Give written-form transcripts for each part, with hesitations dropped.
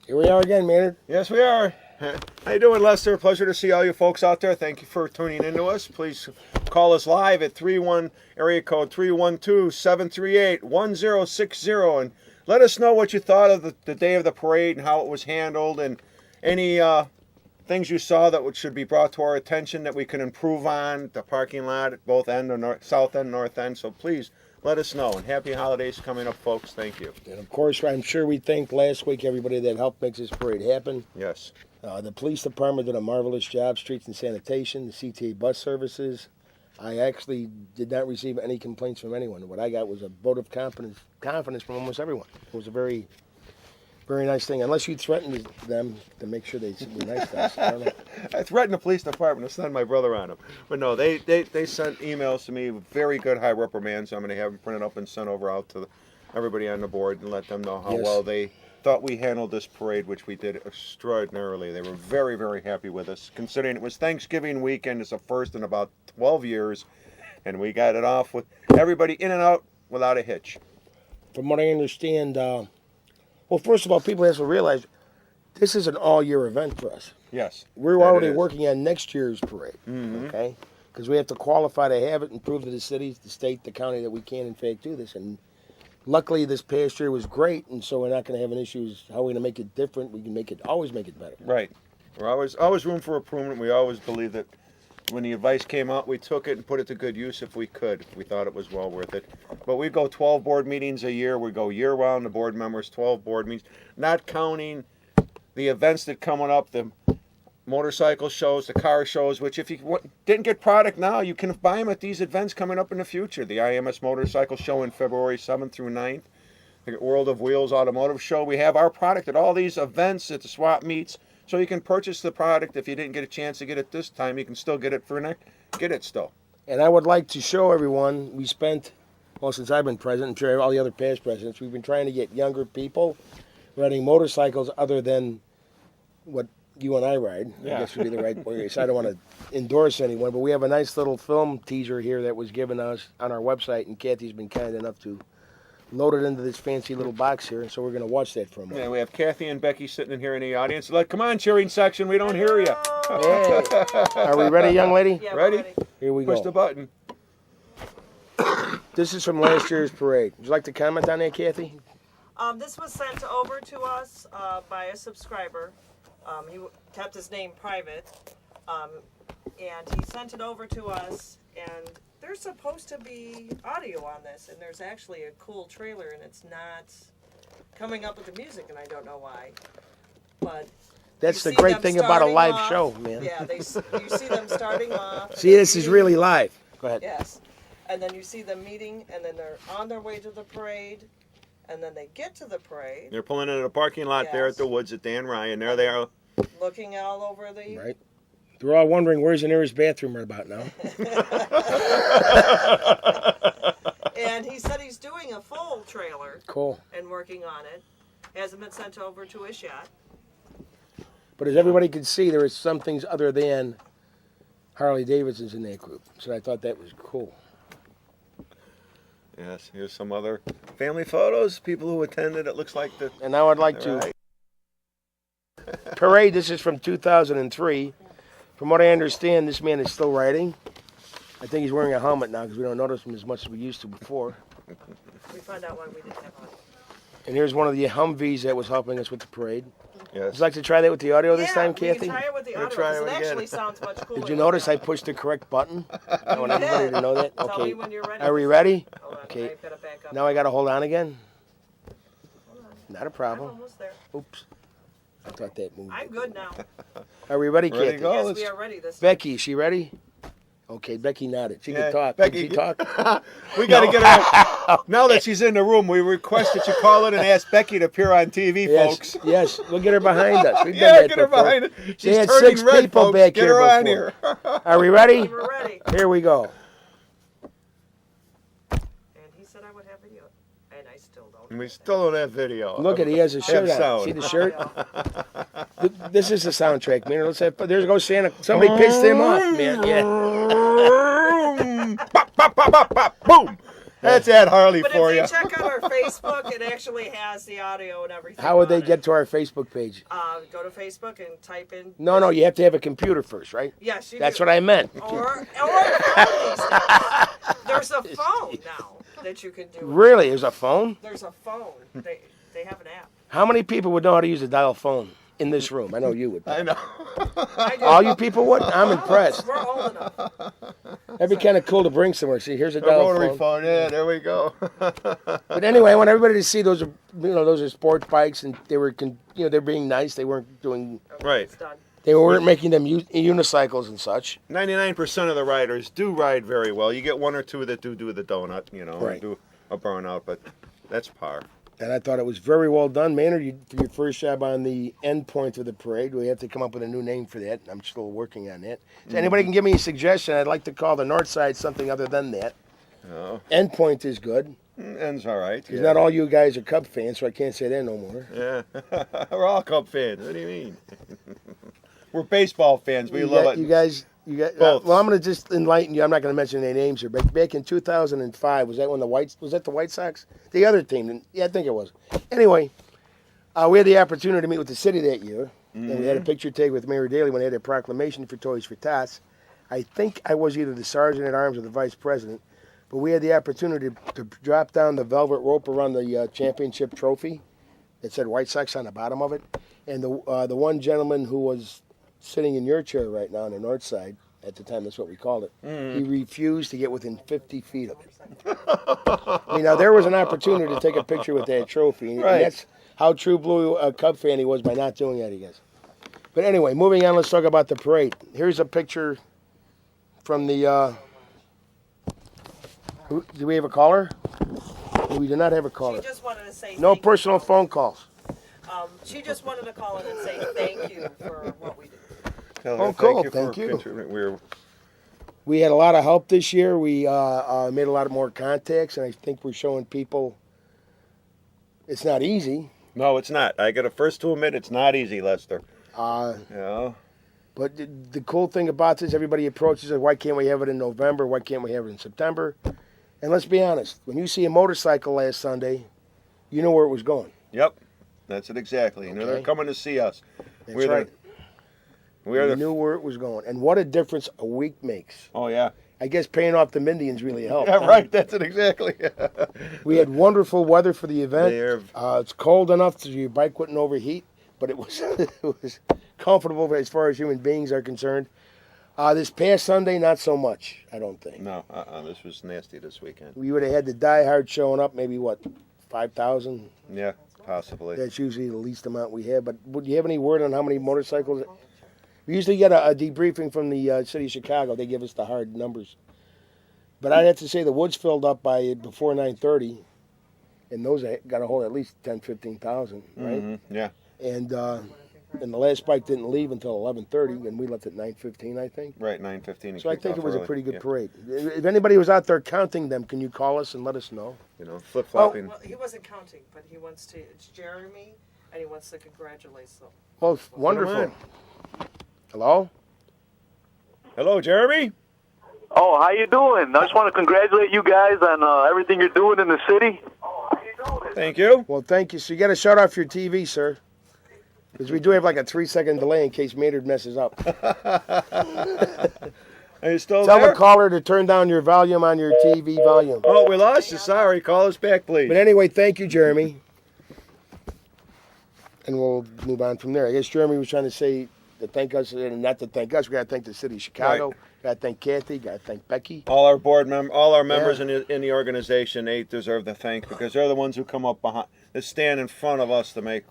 Here we are again, Maynard. Yes, we are. How you doing, Lester? Pleasure to see all you folks out there. Thank you for tuning in to us. Please call us live at area code 312-738-1060, and let us know what you thought of the day of the parade and how it was handled, and any things you saw that should be brought to our attention that we can improve on the parking lot at both end, or south end, north end. So please let us know. And happy holidays coming up, folks. Thank you. And of course, I'm sure we thanked last week everybody that helped make this parade happen. Yes. The police department did a marvelous job, streets and sanitation, the CTA bus services. I actually did not receive any complaints from anyone. What I got was a vote of confidence from almost everyone. It was a very, very nice thing, unless you threatened them to make sure they were nice to us. I don't know. I threatened the police department to send my brother on them. But no, they sent emails to me with very good high reprimands. I'm going to have them printed up and sent over out to everybody on the board and let them know how well they thought we handled this parade, which we did extraordinarily. They were very, very happy with us, considering it was Thanksgiving weekend. It's the first in about 12 years, and we got it off with everybody in and out without a hitch. From what I understand, well, first of all, people have to realize this is an all-year event for us. Yes. We're already working on next year's parade, okay? Because we have to qualify to have it and prove to the city, the state, the county that we can, in fact, do this. And luckily, this past year was great, and so we're not going to have an issue as how we're going to make it different. We can always make it better. Right. We're always room for improvement. We always believe that when the advice came out, we took it and put it to good use if we could. If we thought it was well worth it. But we go 12 board meetings a year. We go year-round, the board members, 12 board meetings, not counting the events that coming up, the motorcycle shows, the car shows, which if you didn't get product now, you can buy them at these events coming up in the future. The IMS Motorcycle Show in February 7th through 9th, the World of Wheels Automotive Show. We have our product at all these events at the swap meets, so you can purchase the product. If you didn't get a chance to get it this time, you can still get it still. And I would like to show everyone, we spent, well, since I've been president, I'm sure all the other past presidents, we've been trying to get younger people riding motorcycles other than what you and I ride. I guess would be the right way. So I don't want to endorse anyone, but we have a nice little film teaser here that was given us on our website, and Kathy's been kind enough to load it into this fancy little box here, and so we're going to watch that for a moment. Yeah, we have Kathy and Becky sitting in here in the audience. Like, come on, cheering section, we don't hear you. Yeah. Are we ready, young lady? Yeah, ready? Here we go. Push the button. This is from last year's parade. Would you like to comment on that, Kathy? This was sent over to us by a subscriber. He kept his name private, and he sent it over to us, and there's supposed to be audio on this, and there's actually a cool trailer, and it's not coming up with the music, and I don't know why. But that's the great thing about a live show, man. Yeah, you see them starting off. See, this is really live. Go ahead. Yes, and then you see them meeting, and then they're on their way to the parade. And then they get to the parade. They're pulling into the parking lot there at the Woods at Dan Ryan. There they are. Looking all over the... Right. They're all wondering where's the nearest bathroom right about now. And he said he's doing a full trailer. Cool. And working on it. Hasn't been sent over to us yet. But as everybody can see, there is some things other than Harley Davidson's in that group. So I thought that was cool. Yes, here's some other family photos, people who attended. It looks like the... And now I'd like to... Parade, this is from 2003. From what I understand, this man is still riding. I think he's wearing a helmet now because we don't notice him as much as we used to before. We found out why we didn't have one. And here's one of the Humvees that was helping us with the parade. Yes. Would you like to try that with the audio this time, Kathy? Yeah, we can try it with the audio because it actually sounds much cooler. Did you notice I pushed the correct button? I want everybody to know that. Okay. Tell me when you're ready. Are we ready? Hold on, Okay. I've got to back up. Now I got to hold on again? Hold on. Not a problem. I'm almost there. Oops. I thought that moved. I'm good now. Are we ready, Ready to Kathy? go? Yes, we are ready this time. Becky, is she ready? Okay, Becky nodded. She can talk. Becky, Can she talk? We got to get her. Now that she's in the room, we request that you call in and ask Becky to appear on TV, folks. Yes, we'll get her behind us. We've done Yeah, that get her before. behind us. They She's had turning 6 red, people folks. back Get here her on before. here. Are we ready? We're ready. Here we go. And he said I would have video. And I still don't. And we still don't have video. Look at he has a shirt on. sound. See the shirt? This is the soundtrack, man. Let's have. There goes Santa. Somebody pissed him off, man. Yeah. Bop, bop, bop, bop, bop, boom. That's Ed Harley But for if you. they check out our Facebook, it actually has the audio and everything. How would they on it. get to our Facebook page? Go to Facebook and type in. No, you have to have a computer first, right? Yes, you That's do. what I meant. Or a phone these days. There's a phone now that you can do. Really? There's a phone? There's a phone. They have an app. How many people would know how to use a dial phone in this room? I know you would. I know. I do. All you people would? I'm impressed. We're old enough. That'd be kind of cool to bring somewhere. See, here's a A dial rotary phone. phone. Yeah, there we go. But anyway, I want everybody to see those are, those are sports bikes, and they were, they're being nice. They weren't doing, Right. It's done. they weren't making them unicycles and such. 99% of the riders do ride very well. You get one or two that do the donut, or Right. do a burnout, but that's par. And I thought it was very well done. Maynard, for your first job on the end point of the parade, we have to come up with a new name for that. I'm still working on that. So anybody can give me a suggestion. I'd like to call the north side something other than that. Oh, End point is good. ends all right. Because not all you guys are Cub fans, so I can't say that no more. Yeah, we're all Cub fans. What do you mean? We're baseball fans. We love it. You guys. Both. Well, I'm going to just enlighten you. I'm not going to mention any names here. But back in 2005, was that the White Sox? The other team? Yeah, I think it was. Anyway, we had the opportunity to meet with the city that year, and we had a picture taken with Mayor Daley when they had a proclamation for Toys for Tots. I think I was either the sergeant at arms or the vice president, but we had the opportunity to drop down the velvet rope around the championship trophy that said White Sox on the bottom of it, and the one gentleman who was sitting in your chair right now on the north side, at the time that's what we called it, he refused to get within 50 feet of it. I mean, now there was an opportunity to take a picture with that trophy, and Right. that's how true blue a Cub fan he was by not doing that, I guess. But anyway, moving on, let's talk about the parade. Here's a picture from the, do we have a caller? We do not have a She caller. just wanted to say No thank personal phone calls. She just wanted to call in and say thank you for what we do. Oh, cool. for Thank you. contributing. We had a lot of help this year. We made a lot more contacts, and I think we're showing people it's not easy. No, it's not. I got to first to admit it's not easy, Lester. But the cool thing about this, everybody approaches it, why can't we have it in November? Why can't we have it in September? And let's be honest, when you see a motorcycle last Sunday, you know where it was going. Yep, that's it exactly. They're Okay. coming to see us. That's right. We're We the. knew where it was going. And what a difference a week makes. Oh yeah. I guess paying off the Indians really helped. Yeah, right. That's it exactly. We had wonderful weather for the event. There. It's cold enough so your bike wouldn't overheat, but it was it was comfortable as far as human beings are concerned. This past Sunday, not so much, I don't think. No, this was nasty this weekend. We would have had the diehard showing up, maybe, 5,000? Yeah, possibly. That's usually the least amount we have. But would you have any word on how many motorcycles? We usually get a debriefing from the city of Chicago. They give us the hard numbers. But I'd have to say the woods filled up by before 9:30, and those got a hold of at least 10, 15,000, right? Mm-hmm. Yeah. And the last bike didn't leave until 11:30, and we left at 9:15, I think. Right, 9:15. So I think it was a pretty good yeah. parade. If anybody was out there counting them, can you call us and let us know? Flip flopping. Well, he wasn't counting, but he wants to. It's Jeremy, and he wants to congratulate them. Well, wonderful. on. Hello? Hello, Jeremy. Oh, how you doing? I just want to congratulate you guys on everything you're doing in the city. Thank you. Well, thank you. So you got to shut off your TV, sir. Because we do have like a 3-second delay in case Maynard messes up. Are you still Tell there? the caller to turn down your volume on your TV volume. Oh, we lost you. Sorry. Call us back, please. But anyway, thank you, Jeremy. And we'll move on from there. I guess Jeremy was trying to say to thank us, and not to thank us. We got to thank the city of Chicago. Right. Got to thank Kathy. Got to thank Becky. All our all our members Yeah. in the organization, they deserve the thank because they're the ones who come up behind, that stand in front of us to make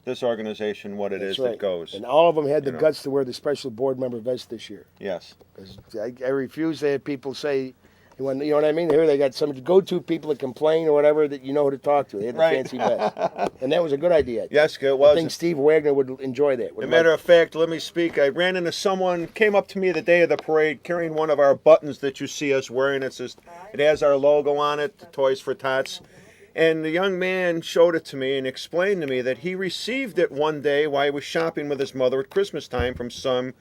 this organization what it is That's that goes. And all of them had the You know. guts to wear the special board member vest this year. Yes. 'Cause I refuse to have people say, you know what I mean? Here they got some go-to people that complain or whatever that you know who to talk to. They had the Right. fancy vest. And that was a good idea. Yes, it I was. think Steve Wagner would enjoy that. As Would a matter like- of fact, let me speak. I ran into someone, came up to me the day of the parade carrying one of our buttons that you see us wearing. It has our logo on it, the Toys for Tots. And the young man showed it to me and explained to me that he received it one day while he was shopping with his mother at Christmas time from some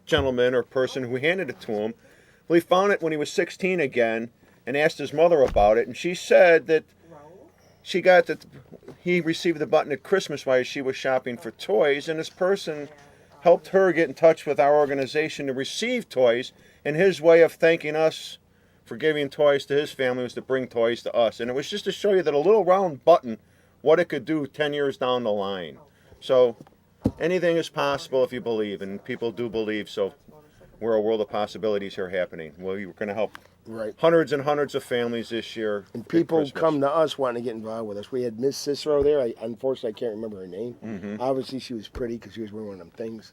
gentleman or person who handed it to him. Well, he found it when he was 16 again, and asked his mother about it, and she said that he received the button at Christmas while she was shopping for toys, and this person helped her get in touch with our organization to receive toys, and his way of thanking us for giving toys to his family was to bring toys to us. And it was just to show you that a little round button, what it could do 10 years down the line. So anything is possible if you believe, and people do believe, so we're a world of possibilities here happening. We're going to help hundreds and hundreds of families this year. And people come to us wanting to get involved with us. We had Miss Cicero there. Unfortunately, I can't remember her name. Mm-hmm. Obviously, she was pretty because she was wearing one of them things.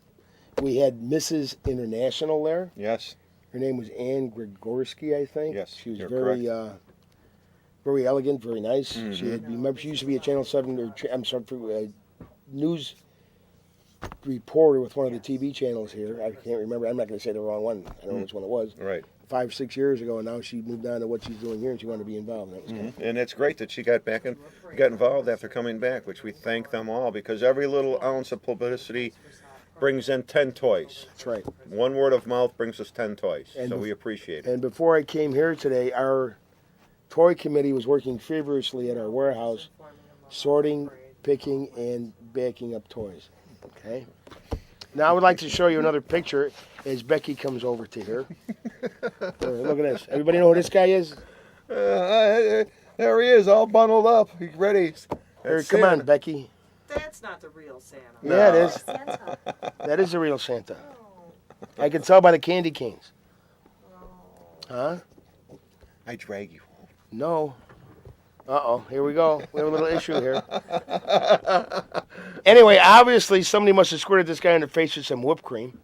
We had Mrs. International there. Yes. Her name was Ann Grigorski, I think. Yes, She was you're very, correct. very elegant, very nice. Mm-hmm. She had, remember, she used to be a Channel 7, news reporter with one of the TV channels here. I can't remember. I'm not going to say the wrong one. I don't know which one it was. Right. 5-6 years ago, and now she moved on to what she's doing here, and she wanted to be involved. And that was kind of And it's great that she got back and got involved after coming back, which we thank them all, because every little ounce of publicity brings in 10 toys. That's right. One word of mouth brings us 10 toys, And so we appreciate it. And before I came here today, our toy committee was working feverishly at our warehouse, sorting, picking, and backing up toys. Okay. Now I would like to show you another picture as Becky comes over to here. Look at this. Everybody know who this guy is? There he is, all bundled up. He's ready. Here, come on, Becky. That's not the real Santa. Yeah, it is. Santa. That is the real Santa. I can tell by the candy canes. Huh? I drag you. No. Uh-oh, here we go. We have a little issue here. Anyway, obviously somebody must have squirted this guy in the face with some whipped cream.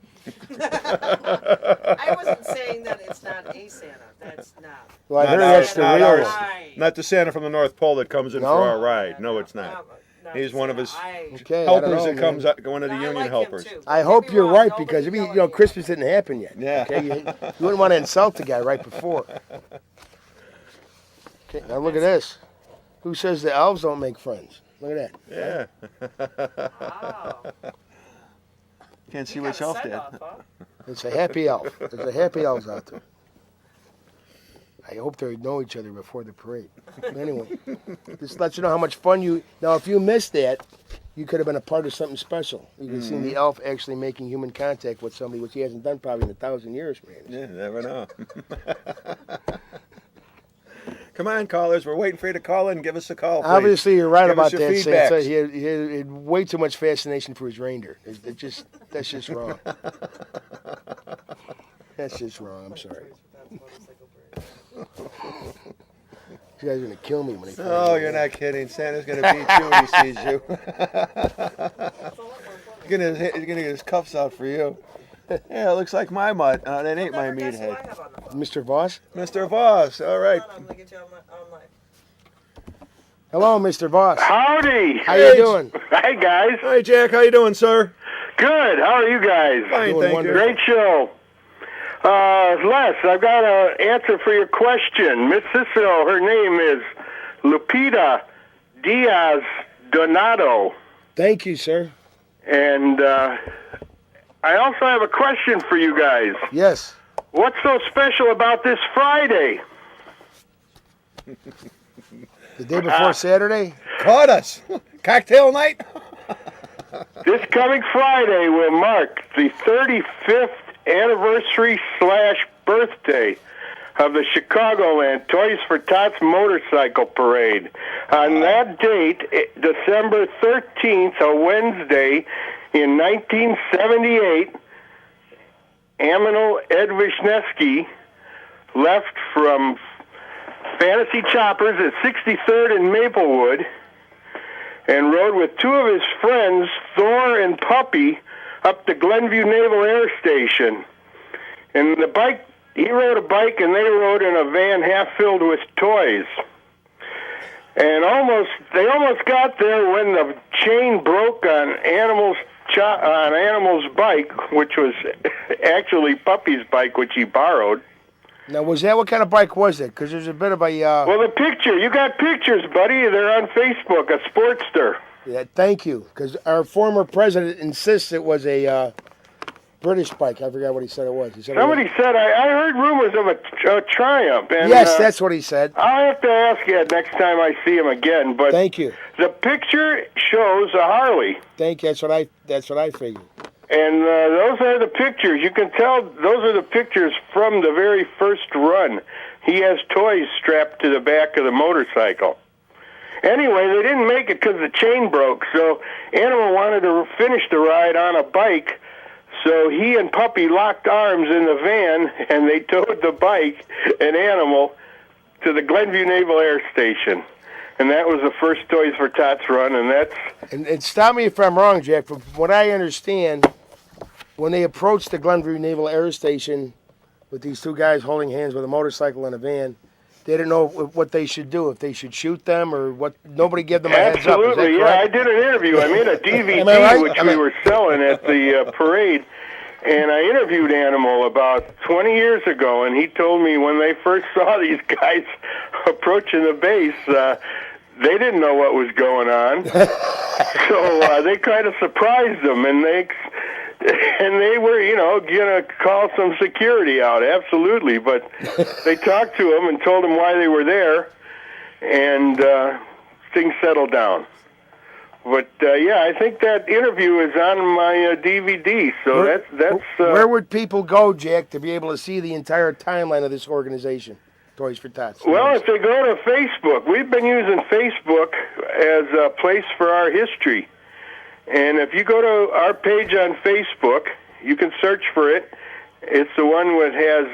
I wasn't saying that it's not a Santa. That's not. Well, I Not heard ours, that's the not real ours. one. Right. Not the Santa from the North Pole that comes in No? for our ride. No, it's not. Not He's the one of Santa. his Okay, I don't helpers know, that man. comes out, one of the I union like him helpers. too. I Don't hope get me you're wrong, right nobody because yelling you know at Christmas didn't happen yet. Yeah. Okay, you wouldn't want to insult the guy right before. Okay, now look at this. Who says the elves don't make friends? Look at that. Yeah. Wow. Can't see You which got a elf did. send-off, huh? It's a happy elf. There's a happy elves out there. I hope they know each other before the parade. But anyway, this lets you know how much fun you. Now, if you missed that, you could have been a part of something special. You could have seen the elf actually making human contact with somebody, which he hasn't done probably in 1,000 years, man. Yeah, never know. Come on, callers. We're waiting for you to call in and give us a call, please. Obviously, you're right Give us about your that, Santa. feedbacks. He had way too much fascination for his reindeer. That's just wrong. That's just wrong. I'm sorry. You guys are gonna kill me when they find Oh, out. you're not kidding. Santa's going to beat you when he sees you. He's going to get his cuffs out for you. Yeah, it looks like my mutt. That ain't my Never guess who I meathead. have on the phone. Mr. Voss? Mr. Voss, all right. Hold on, I'm gonna get you on my. Hello, Mr. Voss. Howdy. How you doing? Hi, guys. Hi, Jack. How you doing, sir? Good. How are you guys? Fine, Doing thank wonderful. you. Great show. Les, I've got an answer for your question. Miss Cicero, her name is Lupita Diaz Donato. Thank you, sir. And I also have a question for you guys. Yes. What's so special about this Friday? The day before Saturday? Caught us. Cocktail night? This coming Friday will mark the 35th anniversary / birthday of the Chicagoland Toys for Tots motorcycle parade. On that date, December 13th, a Wednesday in 1978, Aminal Edvishneski left from Fantasy Choppers at 63rd and Maplewood and rode with two of his friends, Thor and Puppy, up to Glenview Naval Air Station. And he rode a bike and they rode in a van half filled with toys. And they almost got there when the chain broke on Animal's bike, which was actually Puppy's bike, which he borrowed. Now, what kind of bike was it? Because there's a bit of a... Well, the picture, you got pictures, buddy. They're on Facebook, a Sportster. Yeah, thank you. Because our former president insists it was a British bike. I forgot what he said it was. He said Somebody said I heard rumors of a Triumph. And, yes, that's what he said. I'll have to ask you next time I see him again. But Thank you. the picture shows a Harley. Thank you. That's what I figured. And those are the pictures. You can tell those are the pictures from the very first run. He has toys strapped to the back of the motorcycle. Anyway, they didn't make it because the chain broke, so Animal wanted to finish the ride on a bike, so he and Puppy locked arms in the van, and they towed the bike and Animal to the Glenview Naval Air Station. And that was the first Toys for Tots run, and that's... And stop me if I'm wrong, Jack, from what I understand, when they approached the Glenview Naval Air Station with these two guys holding hands with a motorcycle and a van, they didn't know what they should do, if they should shoot them or what. Nobody gave them a heads up. Is that Absolutely, yeah. I did an interview. I made a DVD, right? which we were selling at the parade, and I interviewed Animal about 20 years ago, and he told me when they first saw these guys approaching the base, they didn't know what was going on. So they kind of surprised them, and they were, going to call some security out, absolutely. But they talked to him and told him why they were there, and things settled down. But, yeah, I think that interview is on my DVD, so that's... where would people go, Jack, to be able to see the entire timeline of this organization, Toys for Tots? Well, if they go to Facebook, we've been using Facebook as a place for our history. And if you go to our page on Facebook, you can search for it. It's the one that has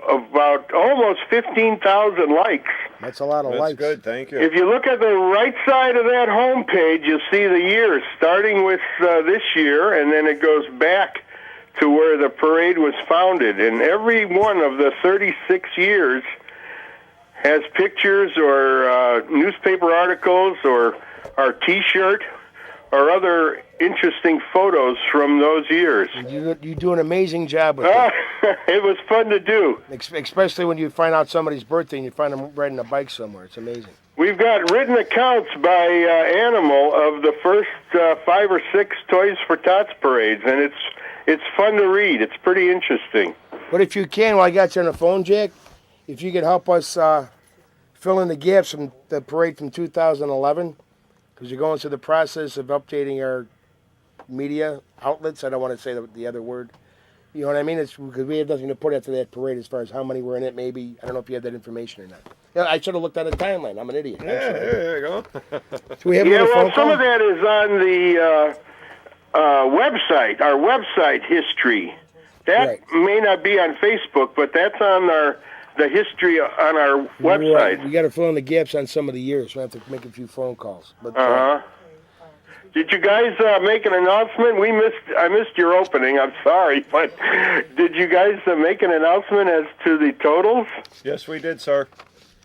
about almost 15,000 likes. That's a lot of That's likes. good, thank you. If you look at the right side of that home page, you'll see the years, starting with this year, and then it goes back to where the parade was founded. And every one of the 36 years has pictures or newspaper articles or our T-shirt or other interesting photos from those years. You do an amazing job with it. It was fun to do. Especially when you find out somebody's birthday and you find them riding a bike somewhere. It's amazing. We've got written accounts by Animal of the first 5 or 6 Toys for Tots parades, and it's fun to read. It's pretty interesting. But if you can, while I got you on the phone, Jack, if you could help us fill in the gaps from the parade from 2011, because you're going through the process of updating our media outlets. I don't want to say the other word. You know what I mean? It's because we have nothing to put after that parade as far as how many were in it, maybe. I don't know if you have that information or not. Yeah, I should have looked at a timeline. I'm an idiot. Yeah, there you go. Do we have another phone some call? of that is on the website, our website history. That Right. may not be on Facebook, but that's on the history on our website. Right. We got to fill in the gaps on some of the years. We have to make a few phone calls. But Did you guys make an announcement? I missed your opening. I'm sorry, but did you guys make an announcement as to the totals? Yes, we did, sir.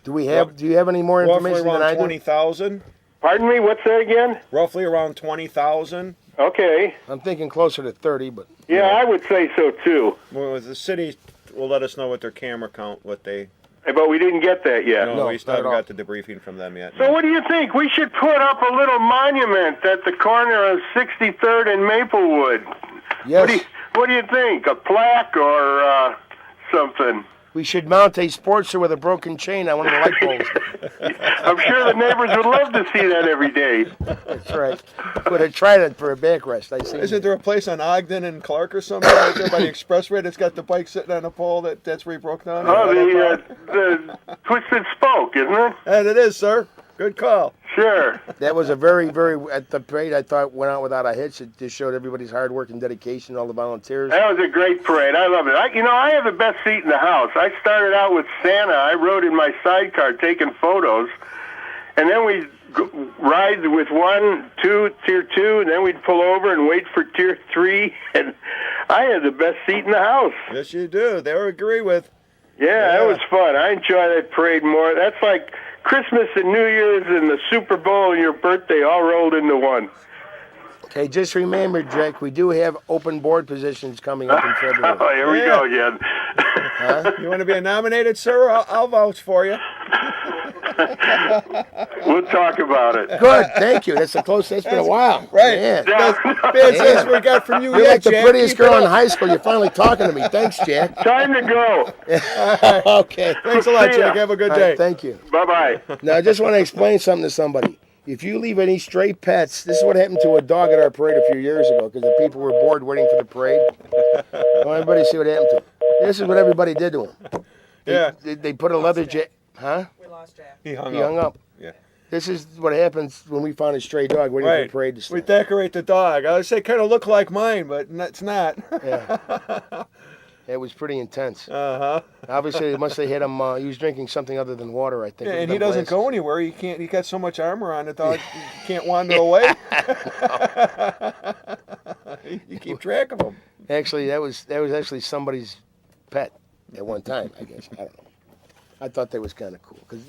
do you have any more Roughly information than I around do? 20,000. Pardon me. What's that again? Roughly around 20,000. Okay. I'm thinking closer to 30, but Yeah, I would say so too. Well, the city will let us know what their camera count, what they... But we didn't get that yet. No, No, we not still at haven't all. got the debriefing from them yet. So what do you think? We should put up a little monument at the corner of 63rd and Maplewood. yes, What do you think? A plaque or something? we should mount a Sportster with a broken chain on one of the light poles. I'm sure the neighbors would love to see that every day. That's right. Would have tried it for a backrest. I see. Isn't there a place on Ogden and Clark or something right there by the expressway that's got the bike sitting on a pole that's where he broke down? Oh, the Twisted Spoke, isn't it? And it is, sir. Good call. Sure. That was a very, at the parade, I thought went out without a hitch. It just showed everybody's hard work and dedication, all the volunteers. That was a great parade. I love it. I have the best seat in the house. I started out with Santa. I rode in my sidecar taking photos. And then we'd ride with 1, 2, tier 2, and then we'd pull over and wait for tier 3. And I had the best seat in the house. Yes, you do. They agree with. Yeah, that was fun. I enjoy that parade more. That's like Christmas and New Year's and the Super Bowl and your birthday all rolled into one. Okay, just remember, Jack, we do have open board positions coming up in February. Oh, here we go again. You want to be nominated, sir? I'll vouch for you. We'll talk about it. Good, thank you. That's the closest. That's been a while. Right. Man. That's what we got from you. You're like the Jack. prettiest girl in high school. You're finally talking to me. Thanks, Jack. Time to go. Okay. Thanks a lot, See ya. Jack. Have a good All day. right, thank you. Bye-bye. Now, I just want to explain something to somebody. If you leave any stray pets, this is what happened to a dog at our parade a few years ago because the people were bored waiting for the parade. Well, everybody see what happened to him. This is what everybody did to him. Yeah. They put a leather jacket. Huh? We lost Jack. He hung He up. hung up. Yeah. This is what happens when we find a stray dog waiting for Right. the parade to We start. decorate the dog. I would say kind of look like mine, but it's not. Yeah. It was pretty intense. Uh-huh. Obviously, once they hit him, he was drinking something other than water, I think. Yeah, It and was he doesn't glasses. go anywhere. He can't. He got so much armor on the dog. He can't wander away. You keep track of him. Actually, that was actually somebody's pet at one time, I guess. I don't know. I thought that was kind of cool because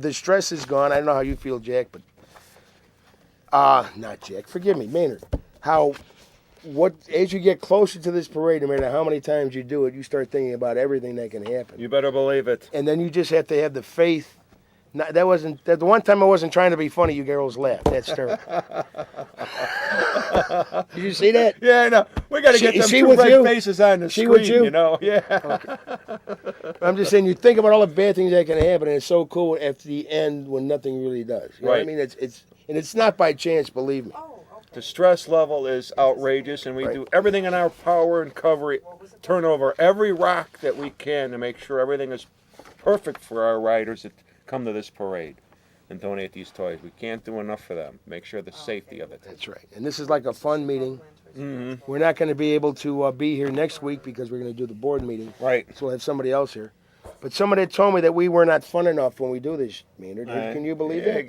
the stress is gone. I don't know how you feel, Jack, but not Jack. Forgive me, Maynard. As you get closer to this parade, no matter how many times you do it, you start thinking about everything that can happen, You better believe it. and then you just have to have the faith. The one time I wasn't trying to be funny. You girls laughed. That's terrible. Did you see that? Yeah, I know. We got to get them She two with red you? faces on the She screen. with you? Yeah. I'm just saying, you think about all the bad things that can happen, and it's so cool at the end when nothing really does. You know what I Right. mean? It's not by chance, believe me. Oh, okay. The stress level is outrageous, and we Right. do everything in our power and turn over every rock that we can to make sure everything is perfect for our riders that come to this parade and donate these toys. We can't do enough for them. Make sure the safety of it. That's right. And this is like a fun meeting. Mm-hmm. We're not going to be able to be here next week because we're going to do the board meeting. Right. So we'll have somebody else here. But somebody told me that we were not fun enough when we do this, Maynard. Can you believe that?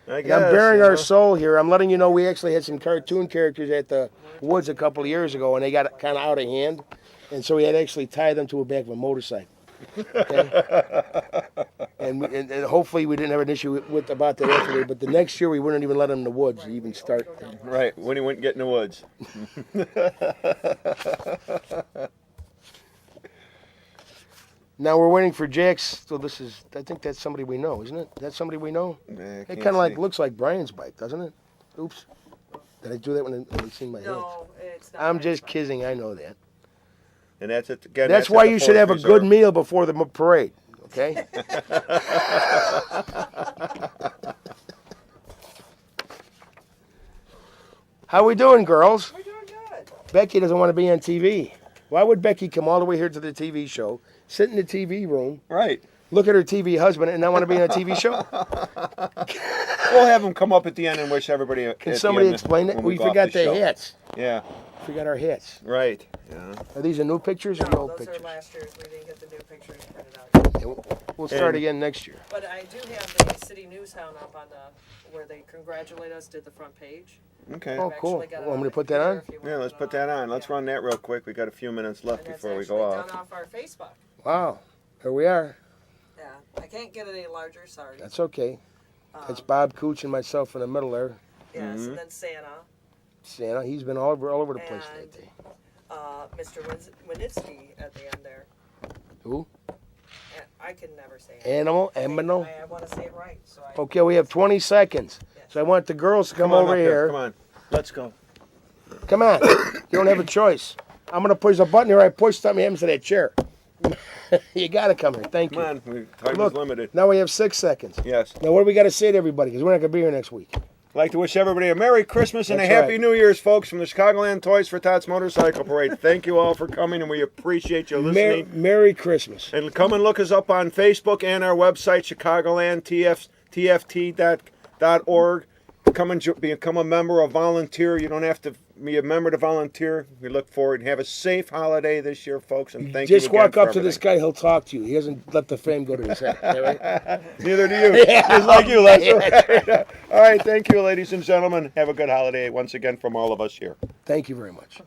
I And guess, I'm bearing you our know. soul here. I'm letting you know we actually had some cartoon characters at the woods a couple of years ago, and they got kind of out of hand. And so we had to actually tie them to the back of a motorcycle. Okay? and hopefully we didn't have an issue with about that afterward. But the next year we wouldn't even let them in the woods to even start. Right, when he wouldn't get in the woods. Now we're waiting for Jack's. So I think that's somebody we know, isn't it? That's somebody we know. It kind of looks like Brian's bike, doesn't it? Oops. Did I do that when I seen my hands? No, it's not. I'm my just fault. kidding. I know that. And that's it. Again, That's at why the you should have a Forest good Reserve. meal before the parade. Okay. How we doing, girls? We're doing good. Becky doesn't want to be on TV. Why would Becky come all the way here to the TV show, sit in the TV room, Right. look at her TV husband, and not want to be on a TV show? We'll have him come up at the end and wish everybody. Can somebody explain that? when We go off forgot the the show. hats. Yeah. Forgot our hats. Right. Yeah. Are these the new pictures or the No, old those pictures? are last year's. We didn't get the new pictures printed out yet. Yeah, we'll start And- again next year. But I do have the city news hound up on where they congratulate us, did the front page. Okay. Oh, I've cool. actually got it Want me on to put that here on? if you want Yeah, to let's put put it that on. Let's Yeah. run that real quick. We got a few minutes left And that's before we actually go off. done off our Facebook. Wow. Here we are. Yeah, I can't get it any larger, sorry. That's okay. That's Um, Bob Cooch and myself in the middle there. Yes, Mhm. and then Santa, Santa, he's been all over the place that And- day. Mr. Winitsky at the end there. Who? I can never say it. Animal? Aminal? I want to say it right. So I, Okay, we have 20 seconds. So I want the girls to come on over up here. Come on. Let's go. Come on. You don't have a choice. I'm going to push a button here. I push something happens to that chair. You got to come here. Thank Come you. on. Time Look. is limited. Now we have 6 seconds. Yes. Now what do we got to say to everybody? Because we're not going to be here next week. I'd like to wish everybody a Merry Christmas and That's a Happy right. New Year's, folks, from the Chicagoland Toys for Tots Motorcycle Parade. Thank you all for coming, and we appreciate you listening. Merry Christmas. And come and look us up on Facebook and our website, chicagolandtft.org. Come and become a member, a volunteer. You don't have to be a member to volunteer. We look forward and have a safe holiday this year, folks. And thank Just you again walk for up to this everything. guy. He'll talk to you. He hasn't let the fame go to his head. All right? Neither do you. Just like you, Lester. All right, thank you, ladies and gentlemen. Have a good holiday once again from all of us here. Thank you very much.